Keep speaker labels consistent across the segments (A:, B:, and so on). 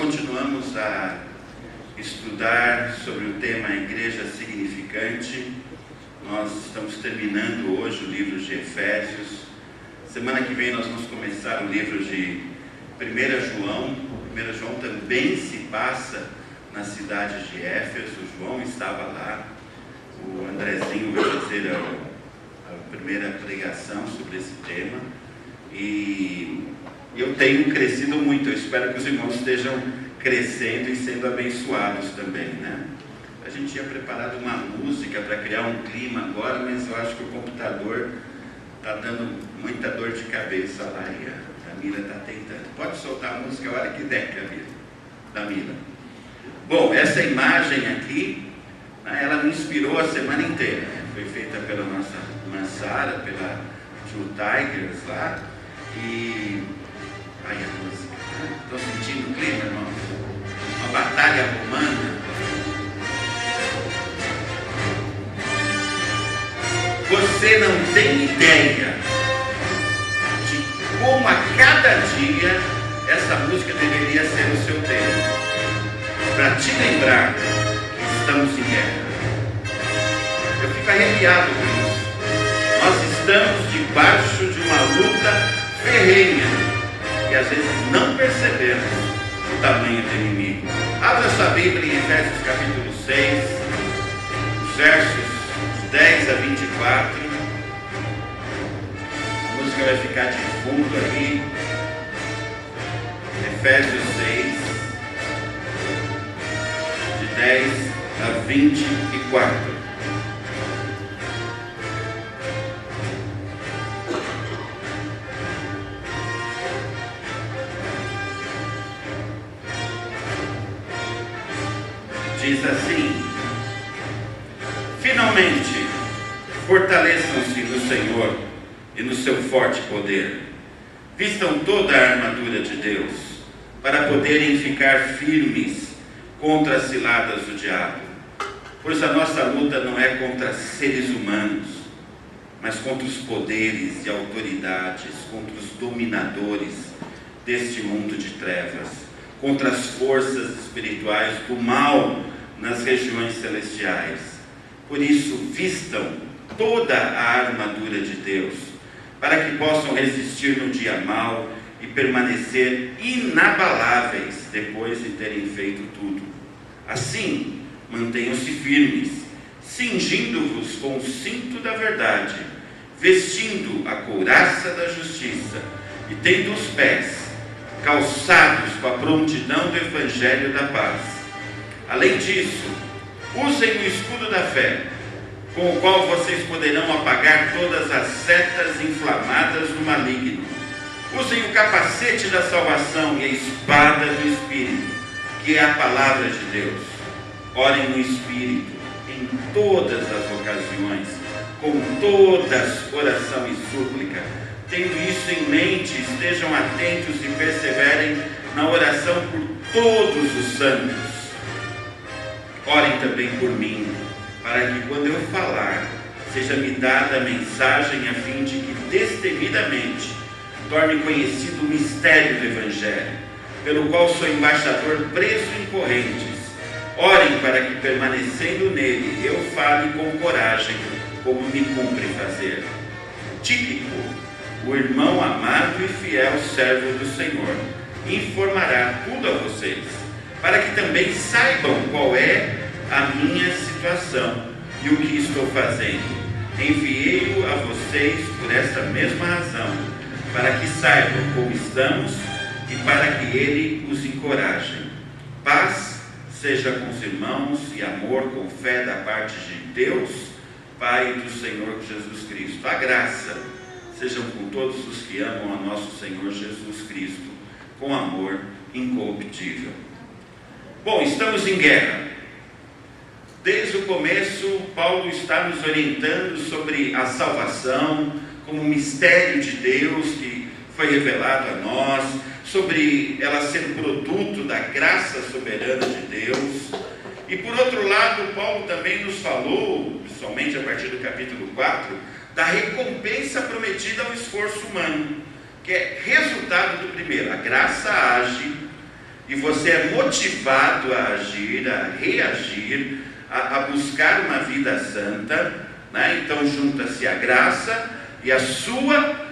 A: continuamos a estudar sobre o tema Igreja Significante. Nós estamos terminando hoje o livro de Efésios. Semana que vem nós vamos começar o livro de 1 João. 1 João também se passa na cidade de Éfeso. O João estava lá. O Andrezinho vai fazer a primeira pregação sobre esse tema. E eu tenho crescido muito. Eu espero que os irmãos estejam crescendo e sendo abençoados também, né? A gente tinha preparado uma música para criar um clima agora, mas eu acho que o computador está dando muita dor de cabeça lá e a Camila está tentando. Pode soltar a música a hora que der, Camila. Bom, essa imagem aqui, ela me inspirou a semana inteira. Foi feita pela nossa irmã Sara, pela True Tigers lá. E aí a música, estou sentindo o clima, irmãos. Uma batalha romana. Você não tem ideia de como a cada dia essa música deveria ser o seu tema, para te lembrar que estamos em guerra. Eu fico arrepiado com isso. Nós estamos debaixo de uma luta ferrenha e às vezes não percebemos o tamanho do inimigo. Abra sua Bíblia em Efésios capítulo 6, versos 10 a 24. A música vai ficar de fundo aí. Efésios 6, de 10 a 24. Diz assim: finalmente, fortaleçam-se no Senhor e no seu forte poder. Vistam toda a armadura de Deus, para poderem ficar firmes contra as ciladas do diabo. Pois a nossa luta não é contra seres humanos, mas contra os poderes e autoridades, contra os dominadores deste mundo de trevas, contra as forças espirituais do mal nas regiões celestiais. Por isso, vistam toda a armadura de Deus, para que possam resistir no dia mau e permanecer inabaláveis depois de terem feito tudo. Assim, mantenham-se firmes, cingindo-vos com o cinto da verdade, vestindo a couraça da justiça e tendo os pés calçados com a prontidão do Evangelho da paz. Além disso, usem o escudo da fé, com o qual vocês poderão apagar todas as setas inflamadas do maligno. Usem o capacete da salvação e a espada do Espírito, que é a palavra de Deus. Orem no Espírito em todas as ocasiões, com todas oração e súplica. Tendo isso em mente, estejam atentos e perseverem na oração por todos os santos. Orem também por mim, para que quando eu falar, seja-me dada a mensagem a fim de que destemidamente torne conhecido o mistério do Evangelho, pelo qual sou embaixador preso em correntes. Orem para que, permanecendo nele, eu fale com coragem, como me cumpre fazer. Tíquico, o irmão amado e fiel servo do Senhor, informará tudo a vocês, para que também saibam qual é a minha situação e o que estou fazendo. Enviei-o a vocês por esta mesma razão, para que saibam como estamos e para que ele os encoraje. Paz seja com os irmãos e amor com fé da parte de Deus, Pai do Senhor Jesus Cristo. A graça sejam com todos os que amam a nosso Senhor Jesus Cristo, com amor incorruptível. Bom, estamos em guerra. Desde o começo, Paulo está nos orientando sobre a salvação, como um mistério de Deus que foi revelado a nós, sobre ela ser produto da graça soberana de Deus. E por outro lado, Paulo também nos falou, principalmente a partir do capítulo 4, da recompensa prometida ao esforço humano, que é resultado do primeiro. A graça age e você é motivado a agir, a reagir, a buscar uma vida santa, né? Então junta-se a graça e a sua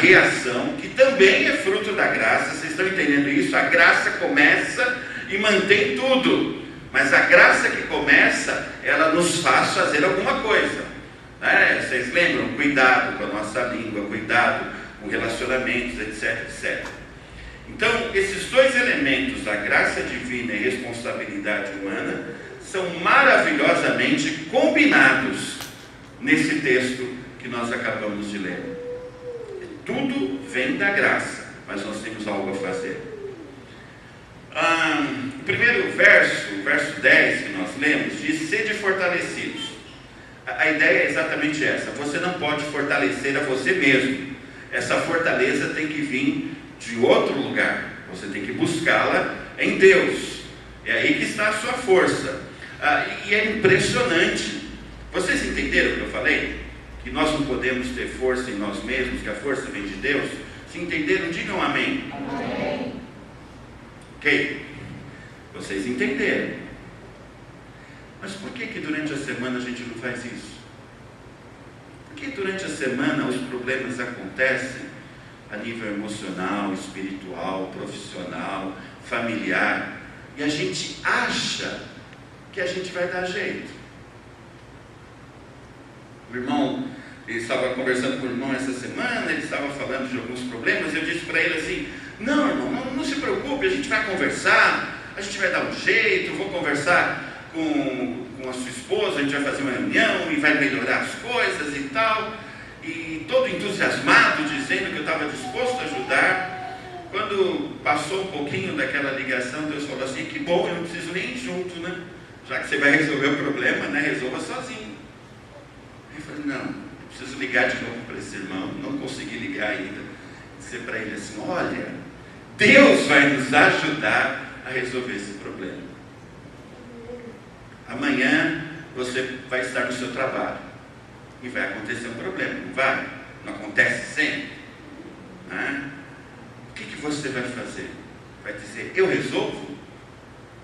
A: reação, que também é fruto da graça. Vocês estão entendendo isso? A graça começa e mantém tudo, mas a graça que começa, ela nos faz fazer alguma coisa, né? Vocês lembram? Cuidado com a nossa língua, cuidado com relacionamentos, etc, etc. Então, esses dois elementos, a graça divina e a responsabilidade humana, são maravilhosamente combinados nesse texto que nós acabamos de ler. Tudo vem da graça, mas nós temos algo a fazer. O primeiro verso, o verso 10 que nós lemos, diz: sede fortalecidos. A ideia é exatamente essa: você não pode fortalecer a você mesmo. Essa fortaleza tem que vir de outro lugar. Você tem que buscá-la em Deus. É aí que está a sua força. E é impressionante. Vocês entenderam o que eu falei? Que nós não podemos ter força em nós mesmos, que a força vem de Deus? Se entenderam, digam amém. Amém. Ok? Vocês entenderam. Mas por que durante a semana a gente não faz isso? Por que durante a semana os problemas acontecem a nível emocional, espiritual, profissional, familiar, e a gente acha que a gente vai dar jeito? O irmão, ele estava conversando com o irmão essa semana, ele estava falando de alguns problemas, eu disse para ele assim: não, irmão, não se preocupe, a gente vai conversar, a gente vai dar um jeito, vou conversar com a sua esposa, a gente vai fazer uma reunião e vai melhorar as coisas e tal. E todo entusiasmado, dizendo que eu estava disposto a ajudar. Quando passou um pouquinho daquela ligação, Deus falou assim: que bom, eu não preciso nem ir junto, né? Já que você vai resolver o problema, né? Resolva sozinho. Eu falei: não, preciso ligar de novo para esse irmão, não consegui ligar ainda. Dizer para ele assim: olha, Deus vai nos ajudar a resolver esse problema. Amanhã você vai estar no seu trabalho e vai acontecer um problema, não vai? Não acontece sempre, né? O que você vai fazer? Vai dizer: eu resolvo?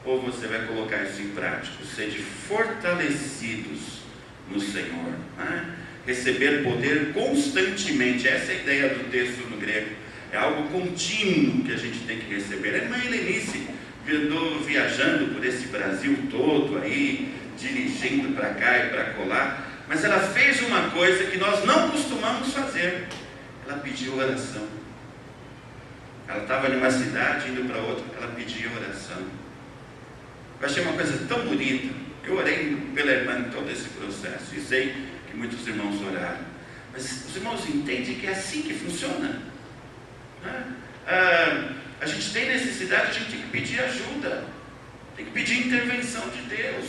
A: Ou você vai colocar isso em prática? Sede fortalecidos no Senhor, né? Receber poder constantemente. Essa é a ideia do texto no grego. É algo contínuo que a gente tem que receber. A irmã Helenice andou viajando por esse Brasil todo aí, dirigindo para cá e para colar, mas ela fez uma coisa que nós não costumamos fazer: ela pediu oração. Ela estava numa cidade, indo para outra, ela pedia oração. Eu achei uma coisa tão bonita. Eu orei pela irmã em todo esse processo, e sei que muitos irmãos oraram, mas os irmãos entendem que é assim que funciona, né? A gente tem necessidade, a gente tem que pedir ajuda, tem que pedir intervenção de Deus,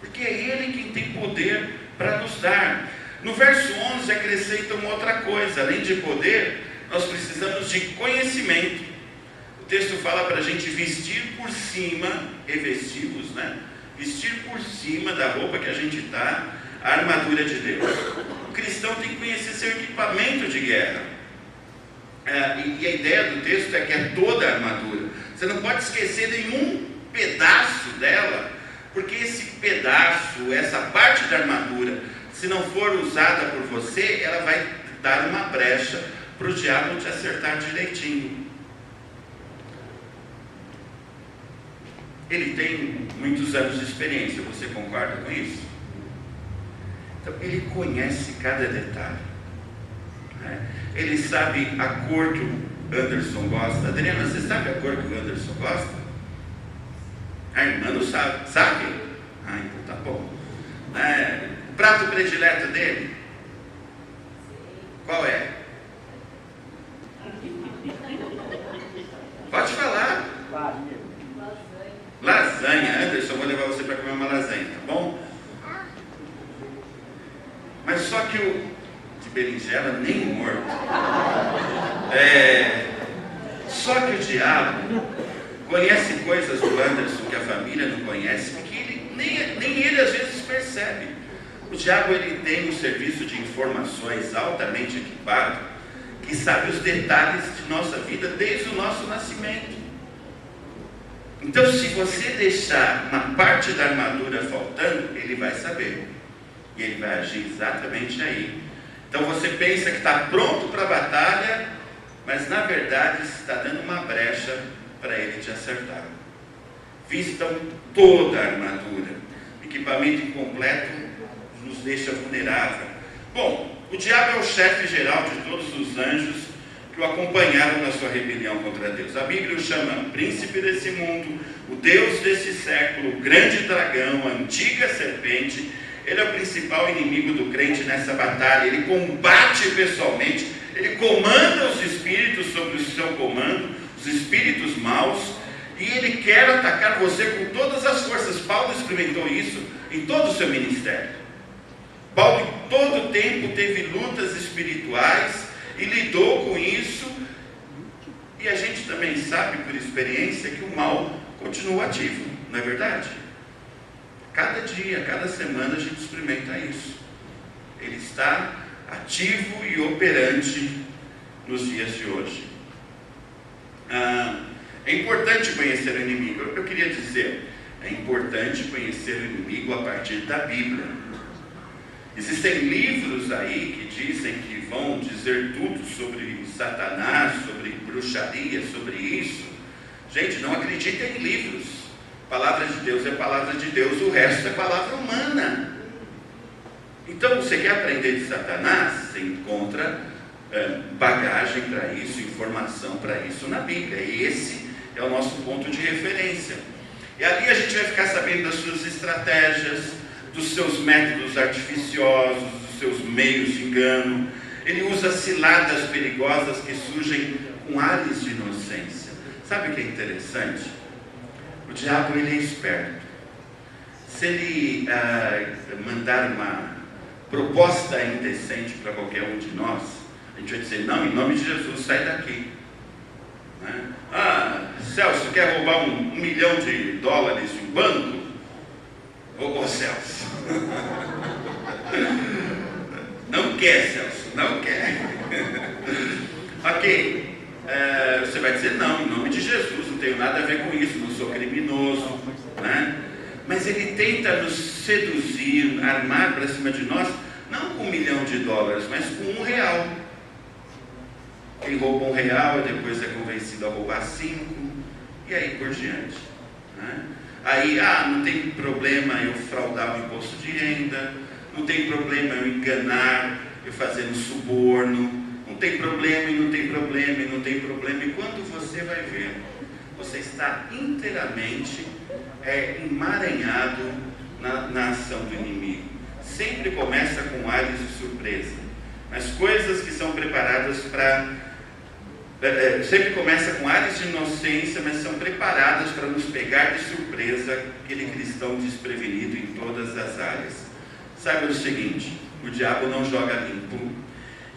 A: porque é Ele quem tem poder para nos dar. No verso 11 acrescenta uma outra coisa: além de poder, nós precisamos de conhecimento. O texto fala para a gente vestir por cima, revestir-vos, né? Vestir por cima da roupa que a gente está, a armadura de Deus. O cristão tem que conhecer seu equipamento de guerra. E a ideia do texto é que é toda a armadura. Você não pode esquecer nenhum pedaço dela, porque esse pedaço, essa parte da armadura, se não for usada por você, ela vai dar uma brecha para o diabo te acertar direitinho. Ele tem muitos anos de experiência, você concorda com isso? Então, ele conhece cada detalhe, né? Ele sabe a cor que o Anderson gosta. Adriana, você sabe a cor que o Anderson gosta? A irmã não sabe. Sabe? Então tá bom. O prato predileto dele? Qual é? Pode falar. Lasanha. Anderson, vou levar você para comer uma lasanha, tá bom? Mas só que o de berinjela nem morto. Só que o diabo conhece coisas do Anderson que a família não conhece, porque nem ele às vezes percebe. O diabo, ele tem um serviço de informações altamente equipado, que sabe os detalhes de nossa vida desde o nosso nascimento. Então, se você deixar uma parte da armadura faltando, ele vai saber. E ele vai agir exatamente aí. Então, você pensa que está pronto para a batalha, mas na verdade está dando uma brecha para ele te acertar. Vistam toda a armadura. Equipamento incompleto nos deixa vulnerável. Bom, o diabo é o chefe geral de todos os anjos que o acompanharam na sua rebelião contra Deus. A Bíblia o chama príncipe desse mundo, o Deus desse século, o grande dragão, a antiga serpente. Ele é o principal inimigo do crente nessa batalha. Ele combate pessoalmente, ele comanda os espíritos sobre o seu comando, os espíritos maus, e ele quer atacar você com todas as forças. Paulo experimentou isso em todo o seu ministério. Paulo em todo o tempo teve lutas espirituais e lidou com isso, e a gente também sabe por experiência que o mal continua ativo, não é verdade? Cada dia, cada semana a gente experimenta isso. Ele está ativo e operante nos dias de hoje. É importante conhecer o inimigo. Eu queria dizer, é importante conhecer o inimigo a partir da Bíblia. Existem livros aí que dizem que vão dizer tudo sobre Satanás, sobre bruxaria, sobre isso. Gente, não acreditem em livros. A palavra de Deus é palavra de Deus, o resto é palavra humana. Então, você quer aprender de Satanás? Você encontra bagagem para isso, informação para isso na Bíblia. E esse é o nosso ponto de referência. E ali a gente vai ficar sabendo das suas estratégias, dos seus métodos artificiosos, dos seus meios de engano. Ele usa ciladas perigosas que surgem com ares de inocência. Sabe o que é interessante? O diabo, ele é esperto. Se ele mandar uma proposta indecente para qualquer um de nós, a gente vai dizer, não, em nome de Jesus, sai daqui. Né? Celso, quer roubar $1 milhão de um banco? Ô Celso. Não quer, Celso, não quer. Ok. Você vai dizer, não, em nome de Jesus, não tenho nada a ver com isso, não sou criminoso, né? Mas ele tenta nos seduzir, armar para cima de nós, não com $1 milhão, mas com R$1. Quem rouba R$1 depois é convencido a roubar 5, e aí por diante, né? Aí, não tem problema eu fraudar o imposto de renda, não tem problema eu enganar, eu fazer um suborno, não tem problema, e não tem problema, e não tem problema. E quando você vai ver, você está inteiramente emaranhado na ação do inimigo. Sempre começa com ares de surpresa, mas coisas que são preparadas para... sempre começa com ares de inocência, mas são preparadas para nos pegar de surpresa, aquele cristão desprevenido em todas as áreas. Saiba o seguinte, o diabo não joga limpo,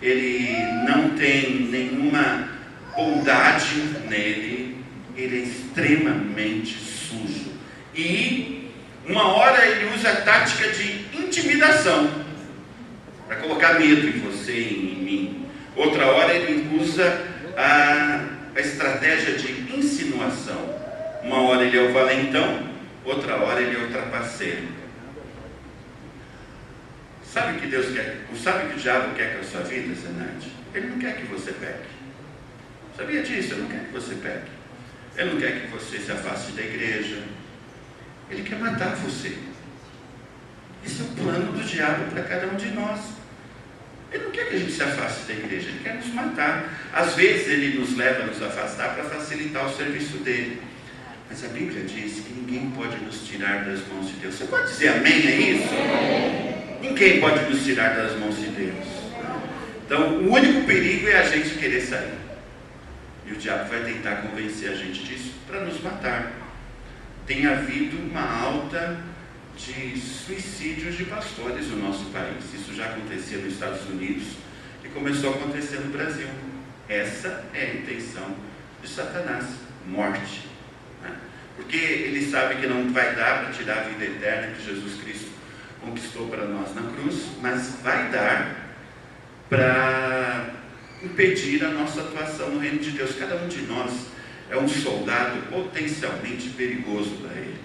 A: ele não tem nenhuma bondade nele, ele é extremamente sujo. E uma hora ele usa a tática de intimidação, para colocar medo em você e em mim. Outra hora ele usa a estratégia de insinuação. Uma hora ele é o valentão, outra hora ele é o trapaceiro. Sabe o que Deus quer? Sabe o que o diabo quer com a sua vida, Zenate? Ele não quer que você peque. Sabia disso? Ele não quer que você peque. Ele não quer que você se afaste da igreja. Ele quer matar você. Esse é o plano do diabo para cada um de nós. Ele não quer que a gente se afaste da igreja, ele quer nos matar. Às vezes ele nos leva a nos afastar para facilitar o serviço dele. Mas a Bíblia diz que ninguém pode nos tirar das mãos de Deus. Você pode dizer amém a isso? Ninguém pode nos tirar das mãos de Deus. Então o único perigo é a gente querer sair. E o diabo vai tentar convencer a gente disso para nos matar. Tem havido uma alta de suicídios de pastores no nosso país. Isso já acontecia nos Estados Unidos e começou a acontecer no Brasil. Essa é a intenção de Satanás, morte, né? Porque ele sabe que não vai dar para tirar a vida eterna que Jesus Cristo conquistou para nós na cruz, mas vai dar para impedir a nossa atuação no reino de Deus. Cada um de nós é um soldado potencialmente perigoso para ele.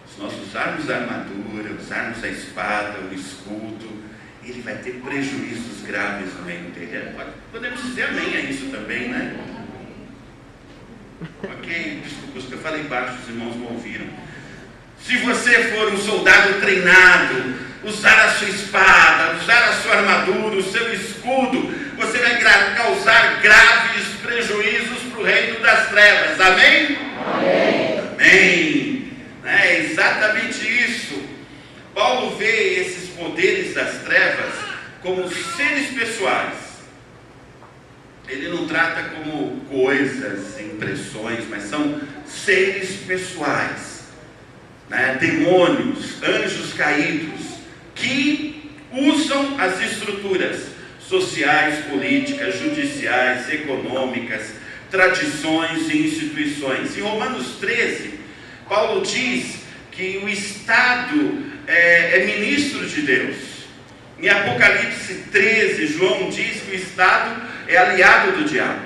A: Se nós usarmos a armadura, usarmos a espada, o escudo, ele vai ter prejuízos graves no reino dele. Podemos dizer amém a isso também, né? Ok, desculpa, os que eu falei baixo, os irmãos não ouviram. Se você for um soldado treinado, usar a sua espada, usar a sua armadura, o seu escudo, você vai causar graves prejuízos para o reino das trevas. Amém? Amém. Amém. É exatamente isso. Paulo vê esses poderes das trevas como seres pessoais. Ele não trata como coisas, impressões, mas são seres pessoais, né? Demônios, anjos caídos, que usam as estruturas sociais, políticas, judiciais, econômicas, tradições e instituições. Em Romanos 13, Paulo diz que o Estado é ministro de Deus. Em Apocalipse 13, João diz que o Estado é aliado do diabo.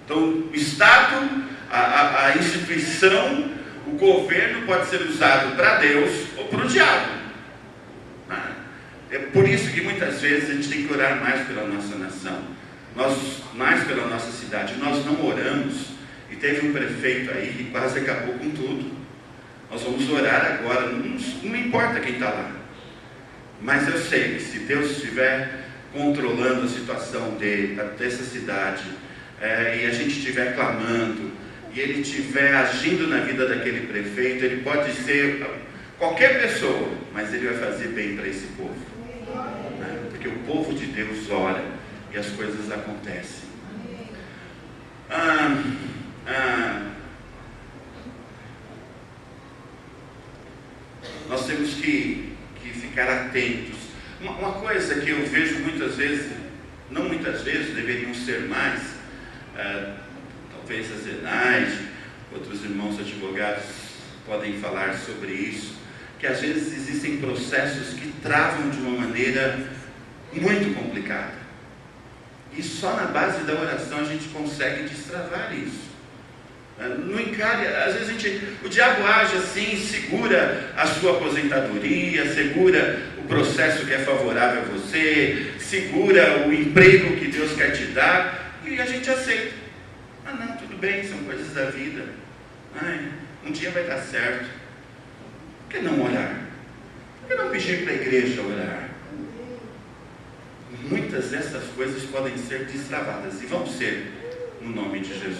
A: Então, o Estado, a instituição, o governo pode ser usado para Deus ou para o diabo. É por isso que muitas vezes a gente tem que orar mais pela nossa nação, mais pela nossa cidade. Nós não oramos, e teve um prefeito aí que quase acabou com tudo. Nós vamos orar agora, não importa quem está lá, mas eu sei que se Deus estiver controlando a situação dessa cidade, e a gente estiver clamando, e ele estiver agindo na vida daquele prefeito, ele pode ser qualquer pessoa, mas ele vai fazer bem para esse povo, né? Porque o povo de Deus ora e as coisas acontecem. Nós temos que ficar atentos. Uma coisa que eu vejo muitas vezes, não muitas vezes, deveriam ser mais, talvez a Zenaide, outros irmãos advogados podem falar sobre isso, que às vezes existem processos que travam de uma maneira muito complicada. E só na base da oração a gente consegue destravar isso. Não encare, às vezes o diabo age assim, segura a sua aposentadoria, segura o processo que é favorável a você, segura o emprego que Deus quer te dar, e a gente aceita. Não, tudo bem, são coisas da vida. Um dia vai dar certo. Por que não orar? Por que não pedir para a igreja orar? Muitas dessas coisas podem ser destravadas, e vão ser, no nome de Jesus.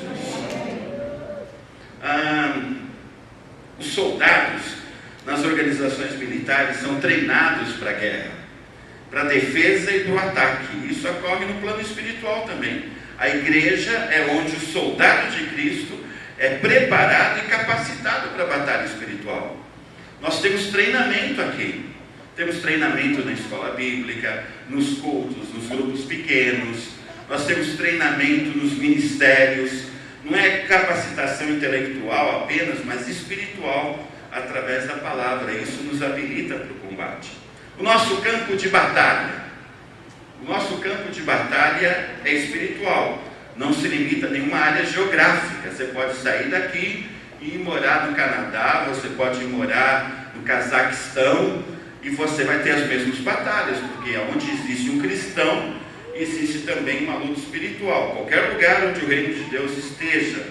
A: Os soldados nas organizações militares são treinados para a guerra, para a defesa e para o ataque. Isso ocorre no plano espiritual também. A igreja é onde o soldado de Cristo é preparado e capacitado para a batalha espiritual. Nós temos treinamento aqui. Temos treinamento na escola bíblica, nos cultos, nos grupos pequenos. Nós temos treinamento nos ministérios. Não é capacitação intelectual apenas, mas espiritual, através da palavra. Isso nos habilita para o combate. O nosso campo de batalha é espiritual. Não se limita a nenhuma área geográfica. Você pode sair daqui e ir morar no Canadá, você pode ir morar no Cazaquistão, e você vai ter as mesmas batalhas, porque onde existe um cristão, existe também uma luta espiritual. Qualquer lugar onde o reino de Deus esteja,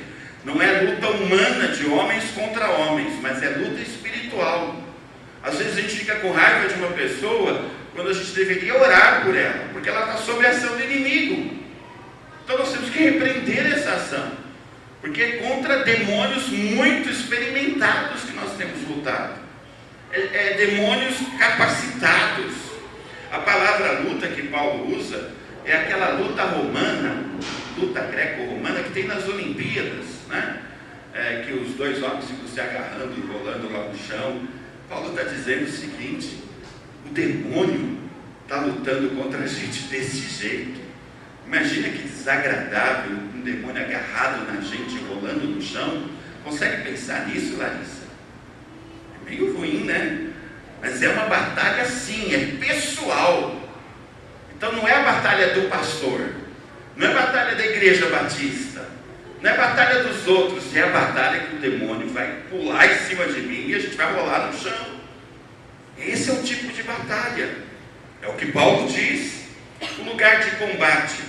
A: não é luta humana de homens contra homens, mas é luta espiritual. Às vezes a gente fica com raiva de uma pessoa, quando a gente deveria orar por ela, porque ela está sob a ação do inimigo. Então nós temos que repreender essa ação, porque é contra demônios muito experimentados que nós temos lutado. Demônios capacitados. A palavra luta que Paulo usa é aquela luta romana, luta greco-romana que tem nas Olimpíadas, né? Que os dois homens ficam se agarrando, enrolando lá no chão. Paulo está dizendo o seguinte: o demônio está lutando contra a gente desse jeito. Imagina que desagradável, um demônio agarrado na gente, enrolando no chão. Consegue pensar nisso, Larissa? É meio ruim, né? Mas é uma batalha sim, é pessoal. Então não é a batalha do pastor, não é a batalha da igreja batista, Não é a batalha dos outros, é a batalha que o demônio vai pular em cima de mim e a gente vai rolar no chão. Esse é o tipo de batalha. É o que Paulo diz. O lugar de combate.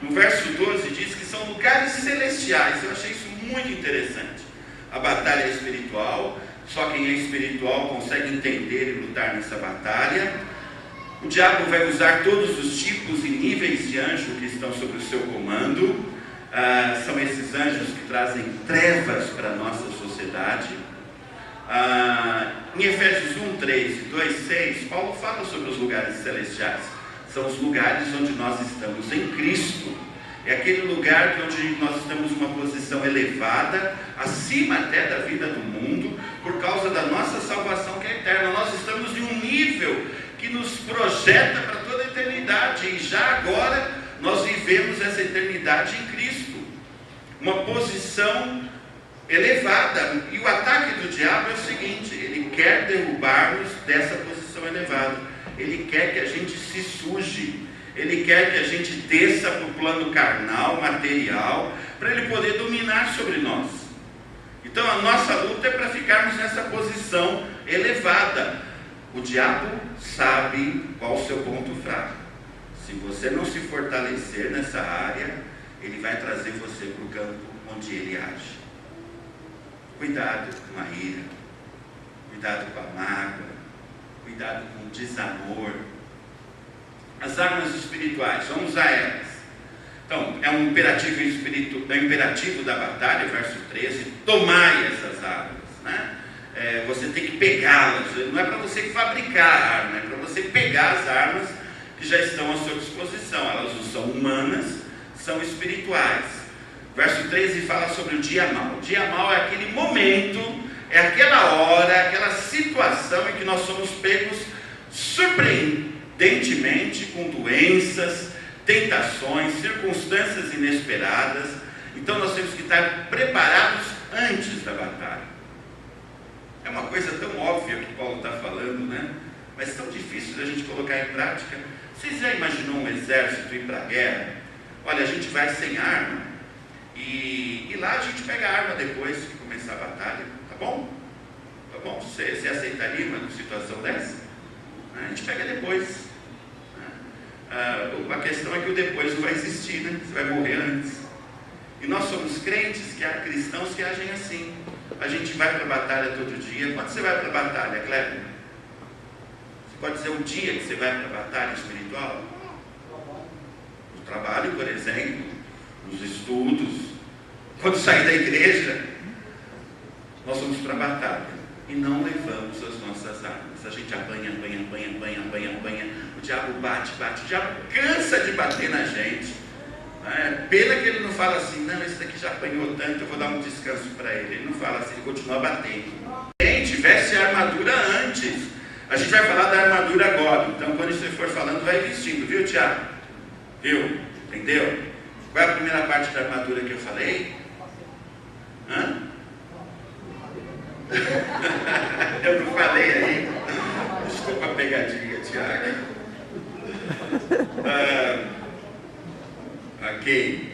A: No verso 12 diz que são lugares celestiais. Eu achei isso muito interessante. A batalha é espiritual. Só quem é espiritual consegue entender e lutar nessa batalha. O diabo vai usar todos os tipos e níveis de anjo que estão sob o seu comando. São esses anjos que trazem trevas para a nossa sociedade. Em Efésios 1:3 e 2:6, Paulo fala sobre os lugares celestiais. São os lugares onde nós estamos em Cristo. É aquele lugar onde nós estamos numa posição elevada, acima até da vida do mundo, por causa da nossa salvação que é eterna. Nós estamos em um nível que nos projeta para toda a eternidade, e já agora nós vivemos essa eternidade em Cristo. Uma posição elevada. E o ataque do diabo é o seguinte: ele quer derrubar-nos dessa posição elevada. Ele quer que a gente se suje. Ele quer que a gente desça para o plano carnal, material, para ele poder dominar sobre nós. Então a nossa luta é para ficarmos nessa posição elevada. O diabo sabe qual o seu ponto fraco. Se você não se fortalecer nessa área, ele vai trazer você para o campo onde ele age. Cuidado com a ira, cuidado com a mágoa, cuidado com o desamor. As armas espirituais, vamos usar elas. Então, é um imperativo da batalha, verso 13, tomai essas armas, né? Você tem que pegá-las, não é para você fabricar a arma, é para você pegar as armas que já estão à sua disposição. Elas não são humanas, são espirituais. Verso 13 fala sobre o dia mau. O dia mau é aquele momento, é aquela hora, aquela situação em que nós somos pegos surpreendentemente com doenças, tentações, circunstâncias inesperadas. Então nós temos que estar preparados antes da batalha. É uma coisa tão óbvia que Paulo está falando, né? Mas tão difícil da gente colocar em prática. Vocês já imaginou um exército ir para a guerra? Olha, a gente vai sem arma e lá a gente pega a arma depois que começar a batalha, tá bom? Tá bom? Você aceitaria uma situação dessa? A gente pega depois. A questão é que o depois não vai existir, né? Você vai morrer antes. E nós somos crentes, que há cristãos que agem assim. A gente vai para a batalha todo dia. Quando você vai para a batalha, Kleber? Você pode dizer o dia que você vai para a batalha espiritual? No trabalho, por exemplo, nos estudos, quando sair da igreja. Nós vamos para a batalha e não levamos as nossas armas. A gente apanha. O diabo bate. O diabo cansa de bater na gente. Pena que ele não fala assim: não, esse daqui já apanhou tanto, eu vou dar um descanso para ele. Ele não fala assim, ele continua batendo. Gente, veste a armadura antes. A gente vai falar da armadura agora. Então quando você for falando, vai vestindo, viu, Tiago? Viu? Entendeu? Qual é a primeira parte da armadura que eu falei? Eu não falei aí. Desculpa a pegadinha, Tiago. Ok.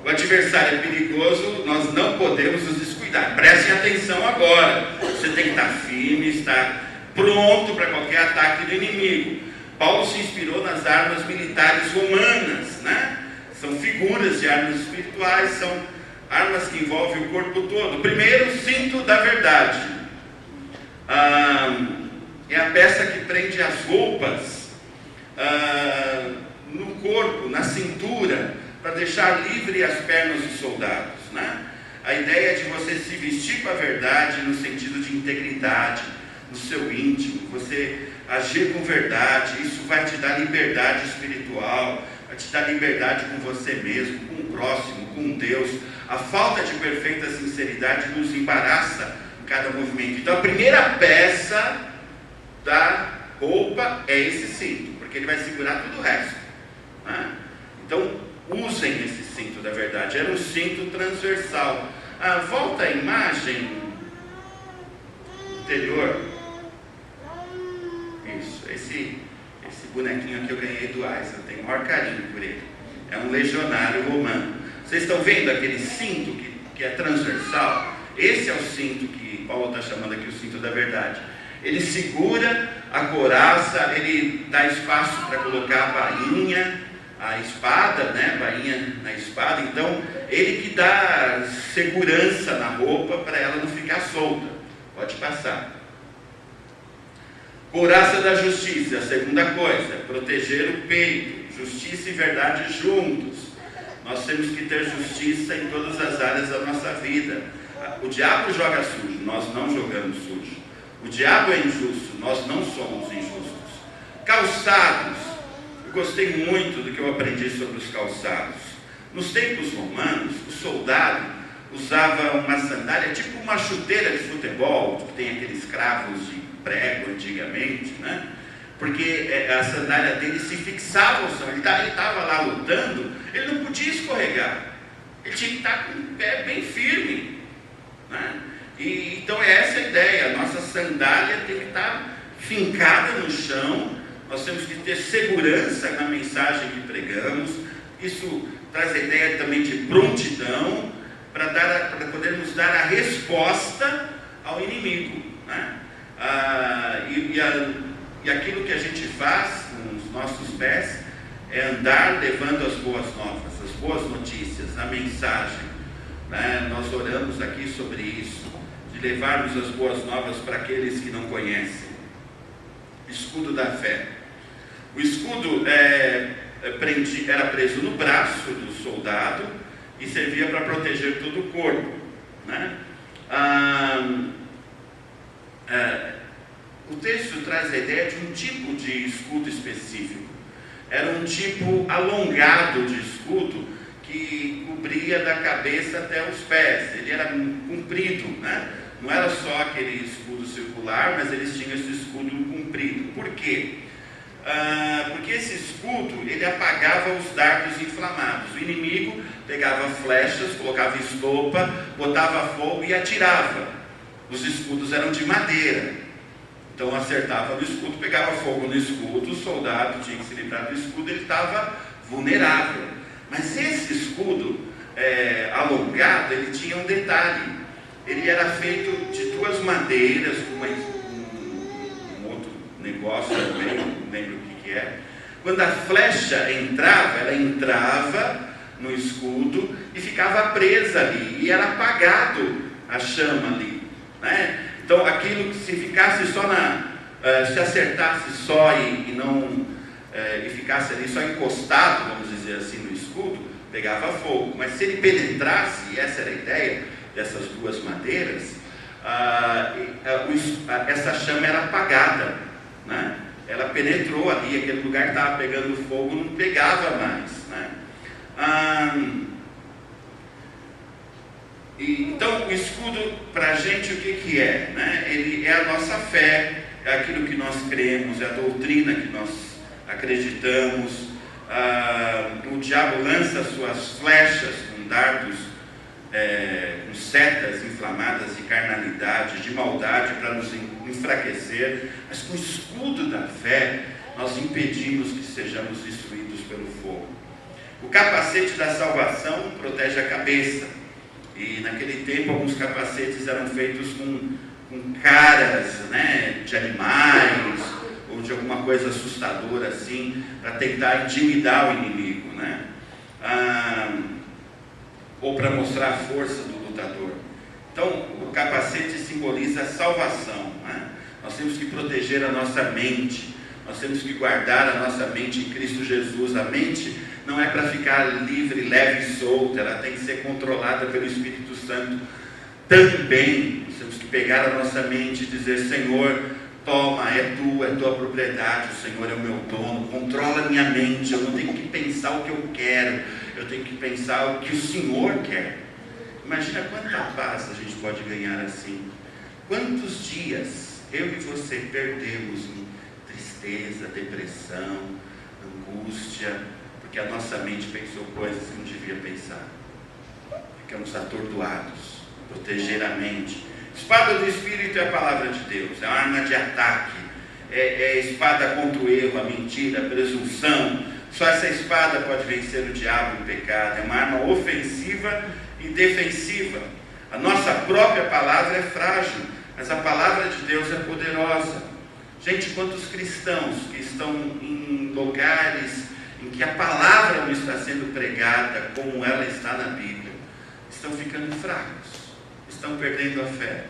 A: O adversário é perigoso, nós não podemos nos descuidar. Prestem atenção agora. Você tem que estar firme, estar pronto para qualquer ataque do inimigo. Paulo se inspirou nas armas militares romanas, né? São figuras de armas espirituais, são armas que envolvem o corpo todo. Primeiro, o cinto da verdade. É a peça que prende as roupas no corpo, na cintura, para deixar livre as pernas dos soldados, né? A ideia é de você se vestir com a verdade no sentido de integridade, no seu íntimo, você agir com verdade. Isso vai te dar liberdade espiritual, vai te dar liberdade com você mesmo, com o próximo, com Deus. A falta de perfeita sinceridade nos embaraça em cada movimento. Então a primeira peça da roupa é esse cinto, porque ele vai segurar tudo o resto, né? Então usem esse cinto da verdade. Era um cinto transversal. Volta a imagem anterior. Isso, esse bonequinho aqui eu ganhei do Ais. Eu tenho o maior carinho por ele. É um legionário romano. Vocês estão vendo aquele cinto que é transversal? Esse é o cinto que Paulo está chamando aqui o cinto da verdade. Ele segura a couraça, ele dá espaço para colocar a bainha, a espada, né? Bainha na espada. Então, ele que dá segurança na roupa para ela não ficar solta. Pode passar. Couraça da justiça, a segunda coisa, proteger o peito, justiça e verdade juntos. Nós temos que ter justiça em todas as áreas da nossa vida. O diabo joga sujo, nós não jogamos sujo. O diabo é injusto, nós não somos injustos. Calçados, eu gostei muito do que eu aprendi sobre os calçados. Nos tempos romanos, o soldado usava uma sandália, tipo uma chuteira de futebol, que tem aqueles cravos de prego antigamente, né? Porque a sandália dele se fixava ao chão, ele estava lá lutando, ele não podia escorregar, ele tinha que estar com o pé bem firme, né? Então é essa a ideia, a nossa sandália tem que estar fincada no chão, nós temos que ter segurança na mensagem que pregamos, isso traz a ideia também de prontidão, para podermos dar a resposta ao inimigo, né? E aquilo que a gente faz com os nossos pés é andar levando as boas novas, as boas notícias, a mensagem, né? Nós oramos aqui sobre isso, de levarmos as boas novas para aqueles que não conhecem. Escudo da fé. O escudo era preso no braço do soldado e servia para proteger todo o corpo, né? O texto traz a ideia de um tipo de escudo específico. Era um tipo alongado de escudo que cobria da cabeça até os pés. Ele era comprido, né? Não era só aquele escudo circular, mas eles tinham esse escudo comprido. Por quê? Porque esse escudo, ele apagava os dardos inflamados. O inimigo pegava flechas, colocava estopa, botava fogo e atirava. Os escudos eram de madeira. Então acertava no escudo, pegava fogo no escudo, o soldado tinha que se livrar do escudo, ele estava vulnerável. Mas esse escudo alongado, ele tinha um detalhe. Ele era feito de duas madeiras, com um outro negócio também, não lembro o que é. Quando a flecha entrava, ela entrava no escudo e ficava presa ali, e era apagado a chama ali, né? Então aquilo que se ficasse só se acertasse só e não e ficasse ali só encostado, vamos dizer assim, no escudo, pegava fogo. Mas se ele penetrasse, e essa era a ideia dessas duas madeiras, essa chama era apagada, né? Ela penetrou ali, aquele lugar que estava pegando fogo não pegava mais, né? Então o escudo para a gente o que é, né? Ele é a nossa fé, é aquilo que nós cremos, é a doutrina que nós acreditamos. O diabo lança suas flechas com dardos, com setas inflamadas de carnalidade, de maldade, para nos enfraquecer, mas com o escudo da fé nós impedimos que sejamos destruídos pelo fogo. O capacete da salvação protege a cabeça. E naquele tempo alguns capacetes eram feitos com caras, né, de animais ou de alguma coisa assustadora assim, para tentar intimidar o inimigo, né? Ou para mostrar a força do lutador. Então o capacete simboliza a salvação, né? Nós temos que proteger a nossa mente, nós temos que guardar a nossa mente em Cristo Jesus. A mente não é para ficar livre, leve e solta, ela tem que ser controlada pelo Espírito Santo também. Nós temos que pegar a nossa mente e dizer: Senhor, toma, é tua propriedade, o Senhor é o meu dono, controla a minha mente, eu não tenho que pensar o que eu quero, eu tenho que pensar o que o Senhor quer. Imagina quanta paz a gente pode ganhar assim. Quantos dias eu e você perdemos em tristeza, depressão, angústia, porque a nossa mente pensou coisas que não devia pensar. Ficamos atordoados. Proteger a mente. Espada do Espírito é a palavra de Deus, é uma arma de ataque, é espada contra o erro, a mentira, a presunção. Só essa espada pode vencer o diabo e o pecado. É uma arma ofensiva e defensiva. A nossa própria palavra é frágil, mas a palavra de Deus é poderosa. Gente, quantos cristãos que estão em lugares em que a palavra não está sendo pregada como ela está na Bíblia, estão ficando fracos, estão perdendo a fé.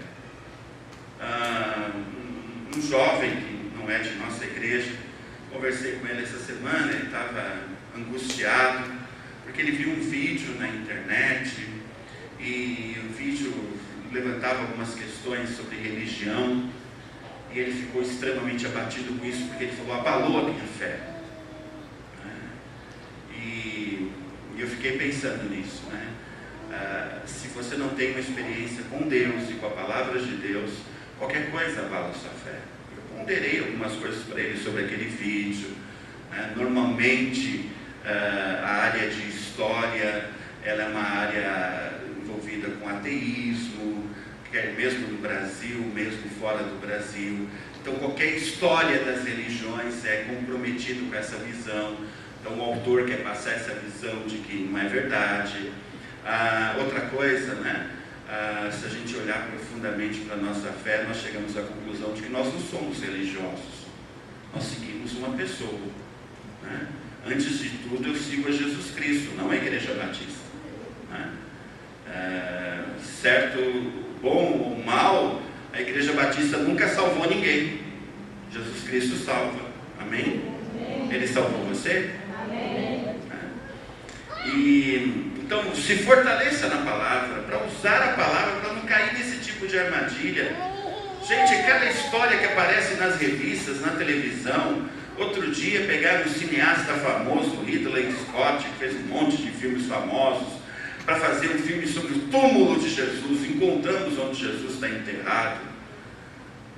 A: Um jovem que não é de nossa igreja, conversei com ele essa semana, ele estava angustiado, porque ele viu um vídeo na internet, e o vídeo levantava algumas questões sobre religião, e ele ficou extremamente abatido com isso, porque ele falou, abalou a minha fé. E eu fiquei pensando nisso, né? Se você não tem uma experiência com Deus e com a palavra de Deus, qualquer coisa abala a sua fé. Eu ponderei algumas coisas para ele sobre aquele vídeo. Normalmente, a área de história, ela é uma área envolvida com ateísmo, quer mesmo no Brasil, mesmo fora do Brasil. Então, qualquer história das religiões é comprometido com essa visão. Então, o autor quer passar essa visão de que não é verdade. Outra coisa, né? Se a gente olhar profundamente para a nossa fé, nós chegamos à conclusão de que nós não somos religiosos. Nós seguimos uma pessoa, né? Antes de tudo, eu sigo a Jesus Cristo, não a Igreja Batista, né? Certo, bom ou mal, a Igreja Batista nunca salvou ninguém. Jesus Cristo salva. Amém? Ele salvou você? Amém. Então, se fortaleça na palavra, para usar a palavra, para não cair nesse tipo de armadilha. Gente, cada história que aparece nas revistas, na televisão. Outro dia pegaram um cineasta famoso, Ridley Scott, que fez um monte de filmes famosos, para fazer um filme sobre o túmulo de Jesus. Encontramos onde Jesus está enterrado.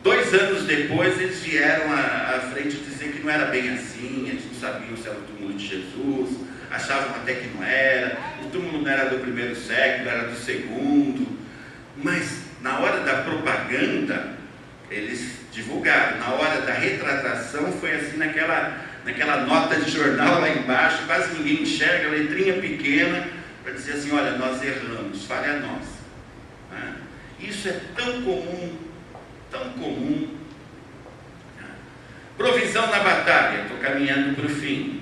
A: 2 anos depois eles vieram à frente dizer que não era bem assim, eles não sabiam se era o túmulo de Jesus, achavam até que não era, o túmulo não era do 1º século, era do 2º, mas na hora da propaganda eles divulgaram, na hora da retratação foi assim naquela nota de jornal lá embaixo, quase ninguém enxerga, letrinha pequena, para dizer assim, olha, nós erramos, falha a nós. Isso é tão comum, tão comum. Provisão na batalha, estou caminhando para o fim.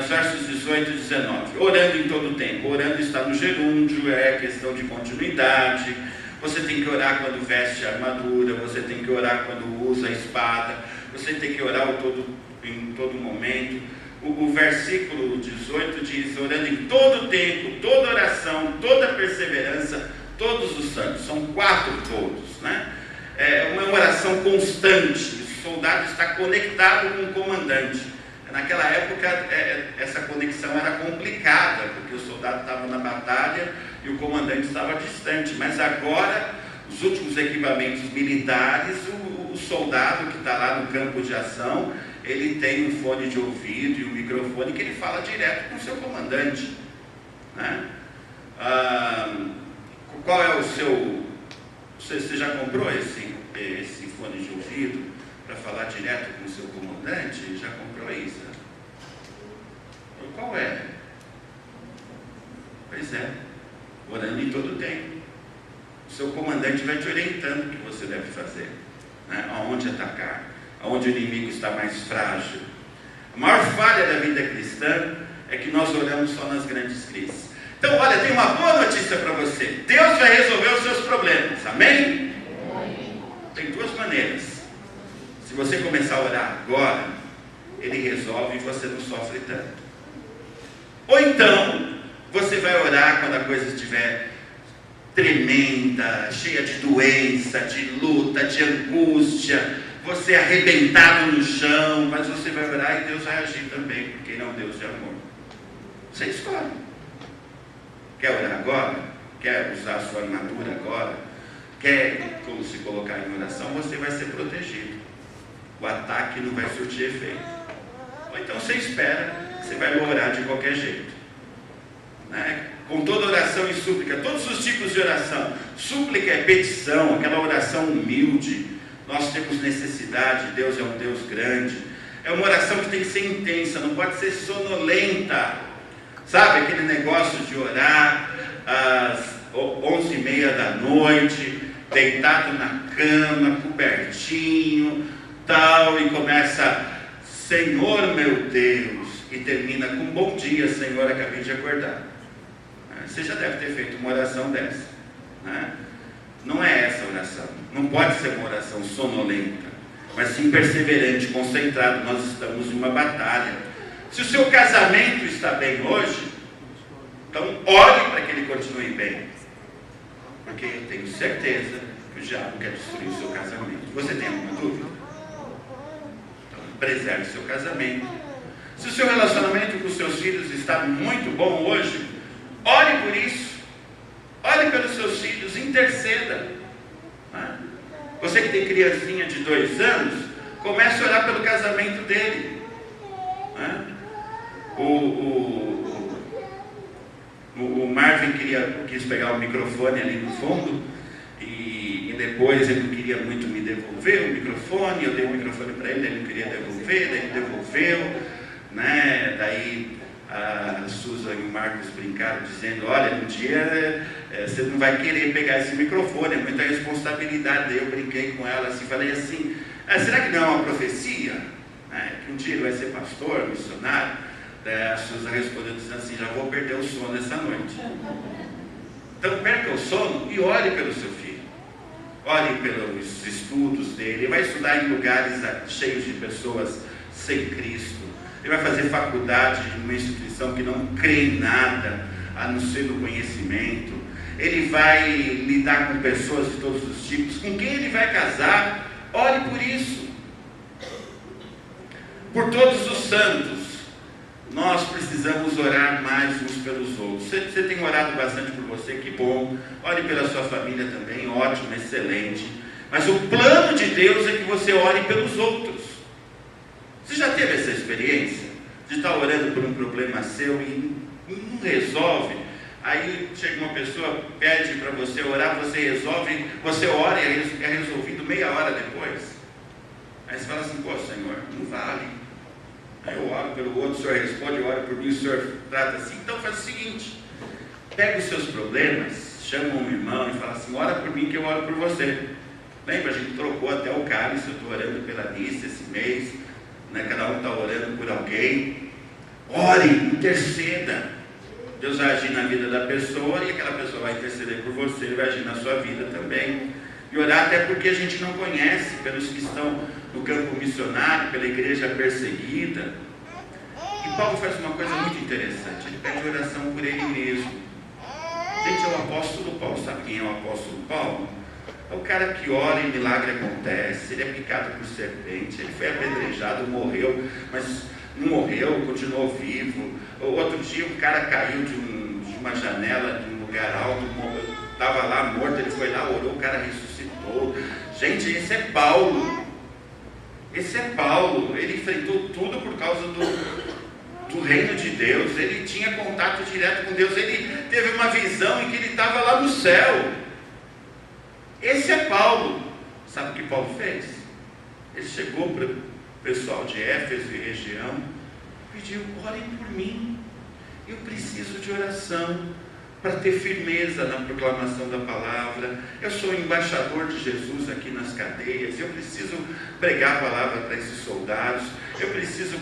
A: Versos 18 e 19. Orando em todo o tempo. Orando está no gerúndio, é questão de continuidade. Você tem que orar quando veste a armadura, você tem que orar quando usa a espada, você tem que orar em todo momento. O versículo 18 diz, orando em todo o tempo, toda oração, toda perseverança, todos os santos. São 4 todos, né? É uma oração constante. O soldado está conectado com o comandante. Naquela época, essa conexão era complicada, porque o soldado estava na batalha e o comandante estava distante. Mas agora, os últimos equipamentos militares, o soldado que está lá no campo de ação, ele tem um fone de ouvido e um microfone que ele fala direto com o seu comandante, né? Qual é o seu... Você já comprou esse fone de ouvido para falar direto com o seu comandante? Já comprou isso? Qual é? Pois é, orando em todo o tempo. O seu comandante vai te orientando o que você deve fazer, né? Aonde atacar, aonde o inimigo está mais frágil. A maior falha da vida cristã é que nós oramos só nas grandes crises. Então, olha, tem uma boa notícia para você. Deus vai resolver os seus problemas, amém? Tem 2 maneiras. Se você começar a orar agora, Ele resolve e você não sofre tanto. Ou então, você vai orar quando a coisa estiver tremenda, cheia de doença, de luta, de angústia, você arrebentado no chão, mas você vai orar e Deus vai agir também, porque Ele é um Deus de amor. Você escolhe. Quer orar agora? Quer usar a sua armadura agora? Quer se colocar em oração? Você vai ser protegido. O ataque não vai surtir efeito. Ou então você espera, você vai orar de qualquer jeito, né? Com toda oração e súplica, todos os tipos de oração. Súplica é petição, aquela oração humilde. Nós temos necessidade, Deus é um Deus grande. É uma oração que tem que ser intensa, não pode ser sonolenta. Sabe, aquele negócio de orar às 11h30 da noite, deitado na cama, cobertinho, tal, e começa, Senhor meu Deus, e termina com bom dia, Senhor, acabei de acordar. Você já deve ter feito uma oração dessa, né? Não é essa a oração, não pode ser uma oração sonolenta, mas sim perseverante, concentrado. Nós estamos em uma batalha. Se o seu casamento está bem hoje, então ore para que ele continue bem, porque eu tenho certeza que o diabo quer destruir o seu casamento. Você tem alguma dúvida? Então preserve o seu casamento. Se o seu relacionamento com os seus filhos está muito bom hoje, ore por isso. Ore pelos seus filhos, interceda. Você que tem criancinha de 2 anos, comece a orar pelo casamento dele. O Marvin quis pegar o microfone ali no fundo, e depois ele não queria muito me devolver o microfone. Eu dei o microfone para ele, ele não queria devolver, daí ele devolveu, né? Daí a Susan e o Marcos brincaram dizendo, olha, um dia você não vai querer pegar esse microfone, é muita responsabilidade. Daí eu brinquei com ela assim, falei assim, será que não é uma profecia? Que um dia ele vai ser pastor, missionário? Daí a Susan respondeu dizendo assim, já vou perder o sono essa noite. Então perca o sono e ore pelo seu filho. Ore pelos estudos dele. Ele vai estudar em lugares cheios de pessoas sem Cristo. Ele vai fazer faculdade em uma instituição que não crê em nada, a não ser no conhecimento. Ele vai lidar com pessoas de todos os tipos. Com quem ele vai casar, ore por isso. Por todos os santos, nós precisamos orar mais uns pelos outros. Você tem orado bastante por você, que bom. Ore pela sua família também, ótimo, excelente. Mas o plano de Deus é que você ore pelos outros. Você já teve essa experiência de estar orando por um problema seu e não resolve? Aí chega uma pessoa, pede para você orar, você resolve, você ora e é resolvido meia hora depois. Aí você fala assim, pô, Senhor, não vale. Aí eu oro pelo outro, o Senhor responde, eu oro por mim, o Senhor trata assim. Então faz o seguinte, pega os seus problemas, chama um irmão e fala assim, ora por mim que eu oro por você. Lembra, a gente trocou até o cálice, eu estou orando pela missa esse mês. Cada um está orando por alguém. Ore, interceda. Deus vai agir na vida da pessoa e aquela pessoa vai interceder por você, ele vai agir na sua vida também. E orar até porque a gente não conhece, pelos que estão no campo missionário, pela igreja perseguida. E Paulo faz uma coisa muito interessante, ele pede oração por ele mesmo. Gente, é o apóstolo Paulo. Sabe quem é o apóstolo Paulo? É o cara que ora e milagre acontece. Ele é picado por serpente, ele foi apedrejado, morreu, mas não morreu, continuou vivo. Outro dia um cara caiu de uma janela de um lugar alto, estava lá morto, ele foi lá, orou, o cara ressuscitou. Gente, esse é Paulo. Esse é Paulo. Ele enfrentou tudo por causa do reino de Deus. Ele tinha contato direto com Deus. Ele teve uma visão em que ele estava lá no céu. Esse é Paulo. Sabe o que Paulo fez? Ele chegou para o pessoal de Éfeso e região, pediu, orem por mim. Eu preciso de oração para ter firmeza na proclamação da palavra. Eu sou embaixador de Jesus aqui nas cadeias. Eu preciso pregar a palavra para esses soldados. Eu preciso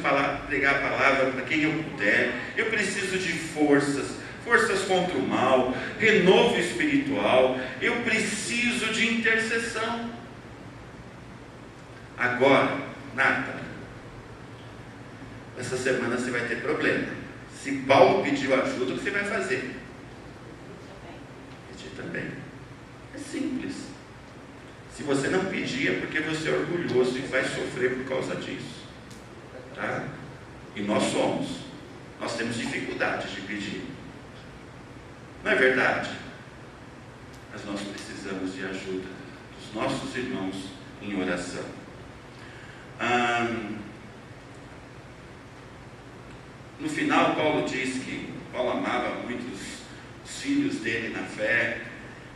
A: pregar a palavra para quem eu puder. Eu preciso de forças contra o mal, renovo espiritual. Eu preciso de intercessão. Agora, Nathan, essa semana você vai ter problema. Se Paulo pediu ajuda, o que você vai fazer? Pedir também. É simples. Se você não pedir, é porque você é orgulhoso e vai sofrer por causa disso. Tá? E nós temos dificuldade de pedir. Não é verdade? Mas nós precisamos de ajuda dos nossos irmãos em oração. No final, Paulo diz que Paulo amava muito os filhos dele na fé,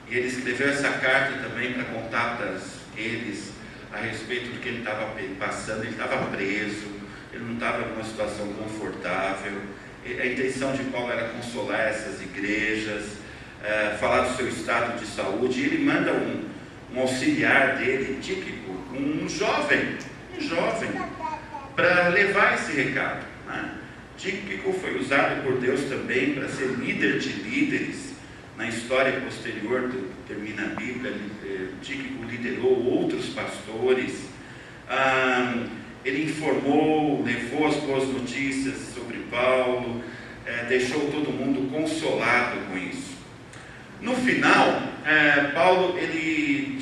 A: e ele escreveu essa carta também para contar para eles a respeito do que ele estava passando. Ele estava preso, ele não estava numa situação confortável. A intenção de Paulo era consolar essas igrejas, falar do seu estado de saúde, e ele manda um auxiliar dele, Tíquico, um jovem, para levar esse recado, né? Tíquico foi usado por Deus também para ser líder de líderes. Na história posterior, termina a Bíblia, Tíquico liderou outros pastores. Ele informou, levou as boas notícias sobre Paulo, deixou todo mundo consolado com isso. No final, Paulo ele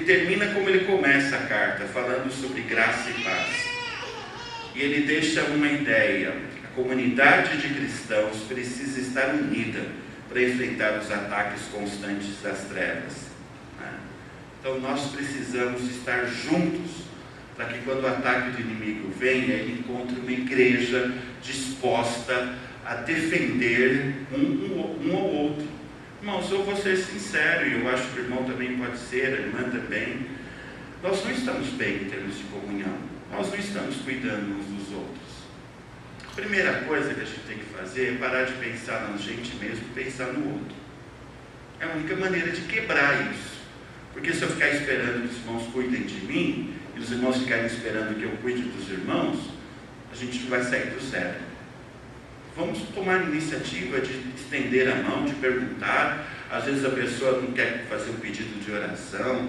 A: termina como ele começa a carta, falando sobre graça e paz. E ele deixa uma ideia: a comunidade de cristãos precisa estar unida para enfrentar os ataques constantes das trevas. Então nós precisamos estar juntos, para que quando o ataque do inimigo venha, ele encontre uma igreja disposta a defender um ao outro. Irmãos, eu vou ser sincero, e eu acho que o irmão também pode ser, a irmã também. Nós não estamos bem em termos de comunhão, nós não estamos cuidando uns dos outros. A primeira coisa que a gente tem que fazer é parar de pensar na gente mesmo e pensar no outro. É a única maneira de quebrar isso. Porque se eu ficar esperando que os irmãos cuidem de mim, e os irmãos ficarem esperando que eu cuide dos irmãos, a gente não vai sair do zero. Vamos tomar a iniciativa de estender a mão, de perguntar. Às vezes a pessoa não quer fazer um pedido de oração,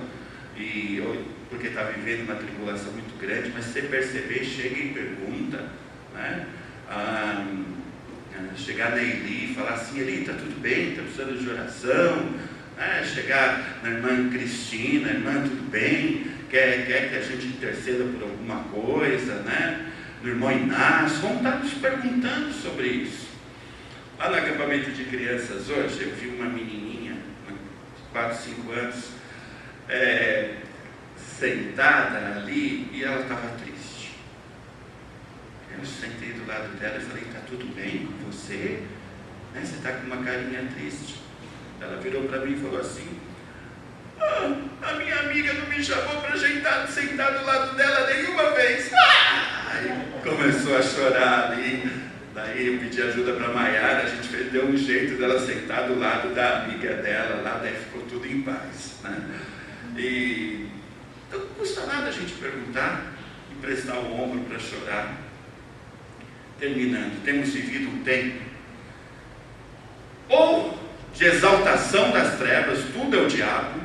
A: porque está vivendo uma tribulação muito grande, mas se você perceber, chega e pergunta, né? Chegar na Eli e falar assim: Eli, está tudo bem? Está precisando de oração? Chegar na irmã Cristina: irmã, tudo bem? Quer que a gente interceda por alguma coisa, né? No irmão Inácio, vamos estar nos perguntando sobre isso. Lá no acampamento de crianças hoje, eu vi uma menininha, de 4, 5 anos, sentada ali, e ela estava triste. Eu sentei do lado dela e falei: está tudo bem com você? Você está com uma carinha triste. Ela virou para mim e falou assim: a minha amiga não me chamou para sentar do lado dela nenhuma vez. Começou a chorar ali. Daí eu pedi ajuda para a Maiara, a gente deu um jeito dela sentar do lado da amiga dela lá, daí ficou tudo em paz, né? Então não custa nada a gente perguntar, emprestar o ombro para chorar. Terminando, temos vivido um tempo ou de exaltação das trevas, tudo é o diabo,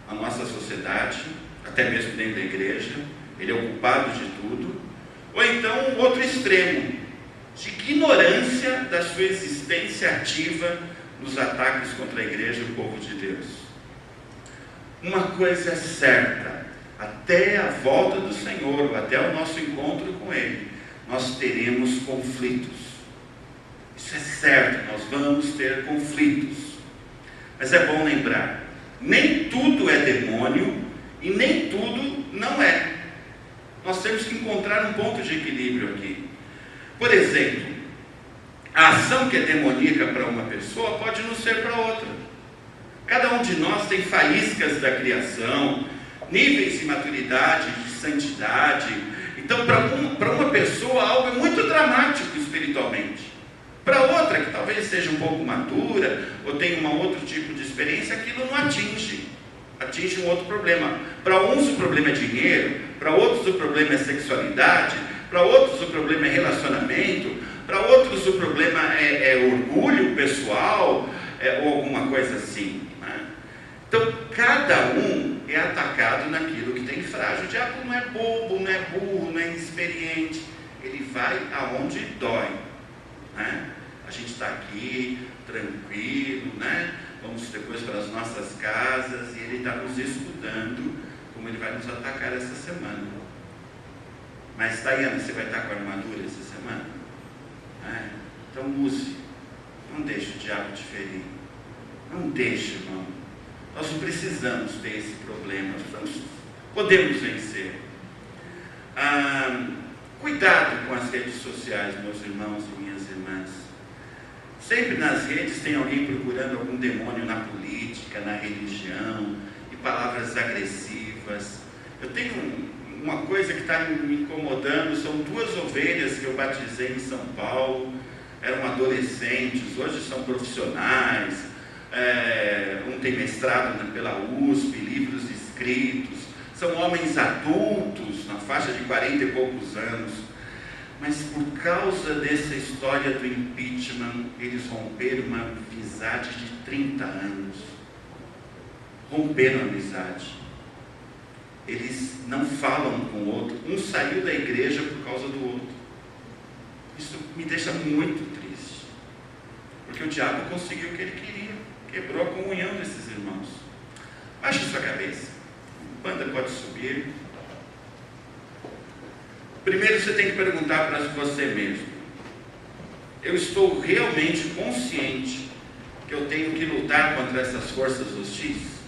A: a nossa sociedade, até mesmo dentro da igreja, ele é o culpado de tudo. Ou então o outro extremo, de ignorância da sua existência ativa nos ataques contra a igreja e o povo de Deus. Uma coisa é certa: até a volta do Senhor, até o nosso encontro com Ele, nós teremos conflitos. Isso é certo, nós vamos ter conflitos. Mas é bom lembrar: nem tudo é demônio e nem tudo não é. Nós temos que encontrar um ponto de equilíbrio aqui. Por exemplo, a ação que é demoníaca para uma pessoa pode não ser para outra. Cada um de nós tem faíscas da criação, níveis de maturidade, de santidade. Então, para uma pessoa, algo é muito dramático espiritualmente. Para outra, que talvez seja um pouco madura, ou tenha um outro tipo de experiência, aquilo não atinge um outro problema. Para uns o problema é dinheiro, para outros o problema é sexualidade, para outros o problema é relacionamento, para outros o problema é orgulho pessoal, ou alguma coisa assim, né? Então, cada um é atacado naquilo que tem frágil. O diabo não é bobo, não é burro, não é inexperiente. Ele vai aonde dói, né? A gente está aqui, tranquilo, né? Vamos depois para as nossas casas, e ele está nos estudando como ele vai nos atacar essa semana. Mas, Tayana, você vai estar com a armadura essa semana? Então use. Não deixe o diabo te ferir. Não deixe, irmão. Nós não precisamos ter esse problema. Podemos vencer. Cuidado com as redes sociais, meus irmãos e minhas irmãs. Sempre nas redes tem alguém procurando algum demônio na política, na religião, e palavras agressivas. Eu tenho uma coisa que está me incomodando, são 2 ovelhas que eu batizei em São Paulo, eram adolescentes, hoje são profissionais, um tem mestrado pela USP, livros escritos, são homens adultos, na faixa de 40 e poucos anos, mas por causa dessa história do impeachment, eles romperam uma amizade de 30 anos, romperam a amizade, eles não falam com o outro, um saiu da igreja por causa do outro. Isso me deixa muito triste, porque o diabo conseguiu o que ele queria, quebrou a comunhão desses irmãos. Baixe sua cabeça, a banda pode subir. Primeiro você tem que perguntar para você mesmo: eu estou realmente consciente que eu tenho que lutar contra essas forças hostis?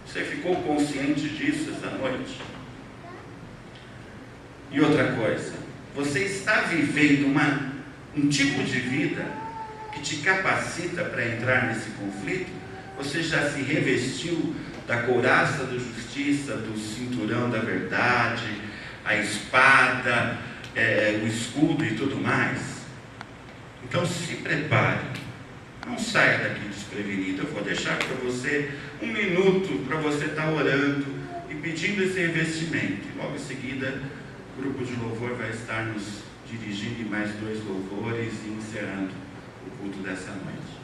A: Você ficou consciente disso essa noite? E outra coisa, você está vivendo um tipo de vida que te capacita para entrar nesse conflito? Você já se revestiu da couraça da justiça, do cinturão da verdade, a espada, o escudo e tudo mais? Então se prepare, não saia daqui desprevenido. Eu vou deixar para você 1 minuto para você estar orando e pedindo esse revestimento. E logo em seguida o grupo de louvor vai estar nos dirigindo em mais 2 louvores e encerrando o culto dessa noite.